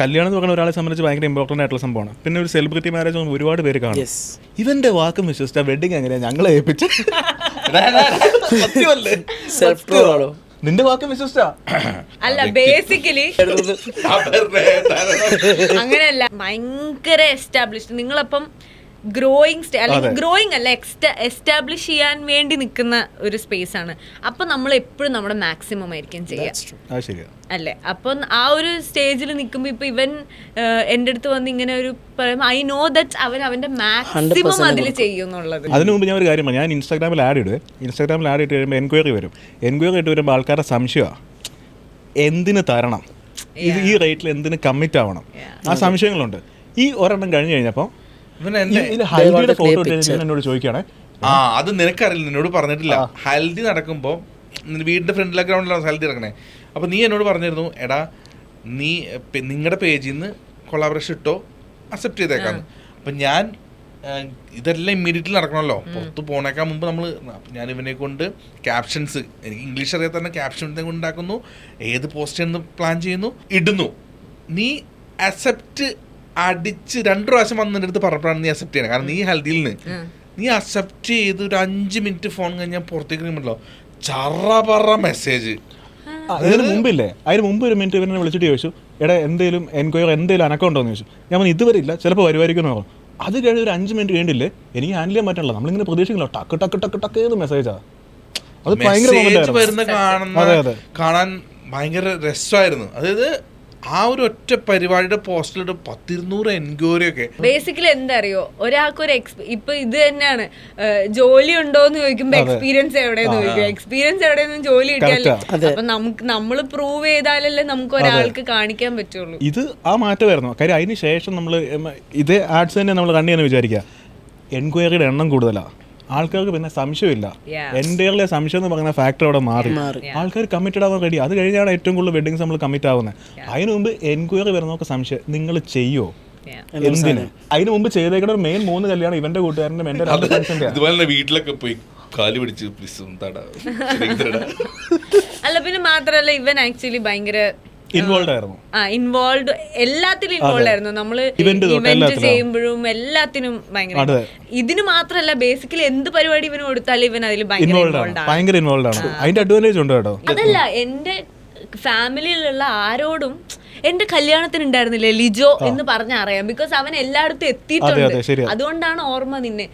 കല്യാണം എന്ന് പറയുന്ന ഒരാളെ സംബന്ധിച്ച് ഭയങ്കര ഇമ്പോർട്ടൻ്റ് ആയിട്ടുള്ള സംഭവമാണ്. പിന്നെ ഒരു സെലിബ്രിറ്റി മാരേജ് ഒരുപാട് പേര് കാണും. ഇവന്റെ വാക്കും വിശ്വസിച്ച വെഡിങ് എങ്ങനെയാ ഞങ്ങളെ ഏൽപ്പിച്ച് നിന്റെ വാക്കും വിശ്വസിച്ചാ അല്ല ബേസിക്കലി അങ്ങനെയല്ല, ഭയങ്കര എസ്റ്റാബ്ലിഷ്ഡ്. നിങ്ങളപ്പം ഗ്രോയിങ് അല്ലെങ്കിൽ ഗ്രോയിങ് അല്ല, എസ്റ്റാബ്ലിഷ് ചെയ്യാൻ വേണ്ടി നിൽക്കുന്ന ഒരു സ്പേസ് ആണ്. അപ്പൊ നമ്മൾ എപ്പോഴും നമ്മുടെ മാക്സിമം ആയിരിക്കും ചെയ്യുക അല്ലേ. അപ്പം ആ ഒരു സ്റ്റേജിൽ നിൽക്കുമ്പോൾ ഇപ്പൊ ഇവൻ എൻ്റെ അടുത്ത് വന്ന് ഇങ്ങനെ ഒരു പറയുമ്പോൾ ഐ നോ ദാറ്റ് അവന്റെ മാക്സിമം അതിൽ ചെയ്യുന്നുള്ളത്. അതിന് മുമ്പ് ഞാൻ ഒരു കാര്യം ഞാൻ ഇൻസ്റ്റാഗ്രാമിൽ ആഡ് ഇട്ട് കഴിയുമ്പോൾ എൻക്വയറി വരും. എൻക്വയറി ഇട്ട് വരുമ്പോൾ ആൾക്കാരുടെ സംശയമാണ് എന്തിന് തരണം, ഇത് ഈ റേറ്റിൽ എന്തിന് കമ്മിറ്റ് ആവണം, ആ സംശയങ്ങളുണ്ട്. ഈ ഒരെണ്ണം കഴിഞ്ഞ് കഴിഞ്ഞപ്പോൾ ഫോട്ടോ എന്നോട് ചോദിക്കുകയാണ്, അത് നിനക്കറിയില്ല, നിന്നോട് പറഞ്ഞിട്ടില്ല. ഹൽദി നടക്കുമ്പോൾ വീടിന്റെ ഫ്രണ്ടിലെ ഗ്രൗണ്ടിലാണ് ഹൽദി നടക്കണേ. അപ്പോൾ നീ എന്നോട് പറഞ്ഞിരുന്നു, എടാ നീ നിങ്ങളുടെ പേജിൽ നിന്ന് കൊളാബറേഷൻ ഇട്ടോ, അക്സെപ്റ്റ് ചെയ്തേക്കാന്ന്. അപ്പം ഞാൻ ഇതെല്ലാം ഇമ്മീഡിയറ്റ്ലി നടക്കണമല്ലോ, പുറത്ത് പോണേക്കാൻ മുമ്പ് ഞാൻ ഇവനെ കൊണ്ട് ക്യാപ്ഷൻസ്, എനിക്ക് ഇംഗ്ലീഷ് അറിയാത്ത തന്നെ ക്യാപ്ഷൻ ഉണ്ടാക്കുന്നു, ഏത് പോസ്റ്റ് എന്ന് പ്ലാൻ ചെയ്യുന്നു, ഇടുന്നു. നീ അക്സെപ്റ്റ് അടിച്ച് 2 പ്രാവശ്യം വന്നതിൻ്റെ അടുത്ത് പറഞ്ഞപ്പോഴാണ് നീ അക്സെപ്റ്റ് ചെയ്യണം. കാരണം നീ ഹൽദിയിൽ നിന്ന് നീ അക്സെപ്റ്റ് ചെയ്ത് ഒരു 5 മിനിറ്റ് ഫോൺ കഴിഞ്ഞാൽ പുറത്തേക്ക് വരുമ്പോഴല്ലോ ചറ മെസ്സേജ്. അതിന് മുമ്പ് ഒരു മിനിറ്റ് ഇവരെ വിളിച്ചിട്ട് ചോദിച്ചു, എടാ എന്തെങ്കിലും എൻക്വയറി എന്തെങ്കിലും അനക്കമുണ്ടോ എന്ന് ചോദിച്ചു. ഞാൻ പറഞ്ഞു ഇതുവരെ ഇല്ല, ചിലപ്പോൾ വരുമായിരിക്കും എന്ന് പറഞ്ഞു. അത് കഴിഞ്ഞ് ഒരു 5 മിനിറ്റ് വേണ്ടില്ലേ, എനിക്ക് ഹാൻഡിൽ ചെയ്യാൻ പറ്റില്ല. നമ്മളിങ്ങനെ പ്രതീക്ഷിക്കില്ല, ടക്ക് ടക്ക് ടക്ക് ടക്ക് ഏത് മെസ്സേജാണ്. അത് ഭയങ്കര കാണാൻ ഭയങ്കര രസമായിരുന്നു. അതായത് ആ ഒരു ഒറ്റ പരിപാടിയുടെ പോസ്റ്റിലിട്ട് 100-200 എൻക്വയറി ഒക്കെ. ബേസിക്കലി എന്താ അറിയോ, ഒരാൾക്കൊരു ഇപ്പൊ ഇത് തന്നെയാണ്, ജോലി ഉണ്ടോന്ന് ചോദിക്കുമ്പോ എക്സ്പീരിയൻസ് എവിടെയെന്ന് ചോദിക്കും. എക്സ്പീരിയൻസ് എവിടെയെന്ന് ജോലി കിട്ടിയാലേ. അപ്പൊ നമ്മൾ പ്രൂവ് ചെയ്താലല്ലേ നമുക്ക് ഒരാൾക്ക് കാണിക്കാൻ പറ്റുള്ളൂ. ഇത് ആ മാറ്റമായിരുന്നു. കാര്യം അതിന് ശേഷം നമ്മൾ ഇതേ ആഡ്സ് തന്നെ നമ്മൾ കണ്ടു എന്ന് വിചാരിക്കുക, എൻക്വയറിയുടെ എണ്ണം കൂടുതലാണ്. ആൾക്കാർക്ക് പിന്നെ സംശയമില്ല. എൻ്റെ സംശയം എന്ന് പറയുന്ന ഫാക്ടർ അവിടെ മാറി. ആൾക്കാർ കമ്മിറ്റഡ് ആവാൻ റെഡി. അത് കഴിഞ്ഞാണ് ഏറ്റവും കൂടുതൽ വെഡിങ്സ് നമ്മൾ കമ്മിറ്റ് ആവുന്നത്. അതിന് മുമ്പ് എൻക്വയറി വരുന്നവർക്ക് സംശയം, നിങ്ങൾ ചെയ്യോ, എന്തിന്? അതിന് മുമ്പ് ചെയ്തേക്കുന്ന ഒരു മെയിൻ 3 കല്യാണം ഇവന്റെ കൂട്ടുകാരൻ്റെ എൻ്റെ 2 ഫ്രണ്ട്സിന്റെ. അതുപോലെ വീട്ടിലൊക്കെ പോയി കാല് പിടിച്ച് അല്ല, പിന്നെ മാത്രല്ല ഇവൻ ആക്ച്വലി ഭയങ്കര ഇൻവോൾവ് എല്ലാത്തിലും ഇൻവോൾവ് ആയിരുന്നു. നമ്മള് ഇവന്റ് ചെയ്യുമ്പോഴും എല്ലാത്തിനും ഭയങ്കര. ഇതിന് മാത്രല്ല, ബേസിക്കലി എന്ത് പരിപാടി ഇവന് കൊടുത്താലും ഇവൻ അതിൽ ഭയങ്കര ഇൻവോൾവ് ആണ്. അതിന്റെ അഡ്വാൻറ്റേജ് ഉണ്ട് കേട്ടോ. അതല്ല, എന്റെ ഫാമിലിയിലുള്ള ആരോടും എന്റെ കല്യാണത്തിന് ഉണ്ടായിരുന്നില്ലേ ലിജോ എന്ന് പറഞ്ഞ അറിയാം. ബിക്കോസ് അവൻ എല്ലായിടത്തും എത്തിയിട്ടുണ്ട്. അതുകൊണ്ടാണ് ഓർമ്മ നിന്നെ.